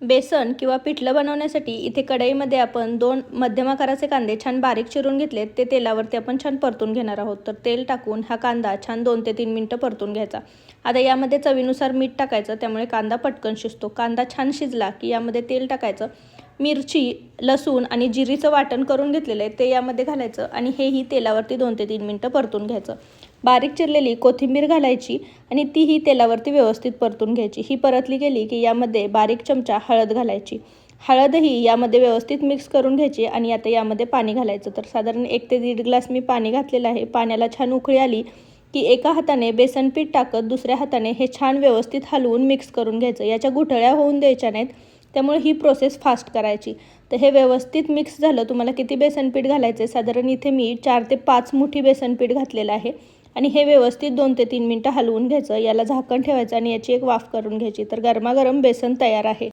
बेसन किंवा पिठलं बनवण्यासाठी इथे कढईमध्ये आपण 2 मध्यम आकाराचे कांदे छान बारीक चिरून घेतलेत. ते तेलावरती आपण छान परतून घेणार आहोत. तर तेल टाकून हा कांदा छान 2 ते 3 मिनिटं परतून घ्यायचा. आता यामध्ये चवीनुसार मीठ टाकायचं, त्यामुळे कांदा पटकन शिजतो. कांदा छान शिजला की यामध्ये तेल टाकायचं. मिरची, लसूण आणि जिरीचं वाटण करून घेतलेलं आहे ते यामध्ये घालायचं आणि हेही तेलावरती 2 ते 3 मिनिटं परतून घ्यायचं. बारीक चिरलेली कोथिंबीर घालायची आणि तीही तेलावरती व्यवस्थित परतून घ्यायची. ही परतली गेली की यामध्ये बारीक चमचा हळद घालायची. हळदही यामध्ये व्यवस्थित मिक्स करून घ्यायची आणि आता यामध्ये पाणी घालायचं. तर साधारण 1 ते 1.5 ग्लास मी पाणी घातलेलं आहे. पाण्याला छान उकळी आली की एका हाताने बेसन पीठ टाकत दुसऱ्या हाताने हे छान व्यवस्थित हलवून मिक्स करून घ्यायचं. याच्या गुठळ्या होऊन द्यायच्या नाहीत, त्यामुळे ही प्रोसेस फास्ट करायची. तर हे व्यवस्थित मिक्स झालं. तुम्हाला किती बेसन पीठ घालायचं आहे, साधारण इथे मी 4 ते 5 मुठी बेसन पीठ घातलेलं आहे आणि हे व्यवस्थित 2 ते 3 मिनिटं हलवून घ्यायचं. याला झाकण ठेवायचं आणि याची एक वाफ करून घ्यायची. तर गरमागरम बेसन तयार आहे.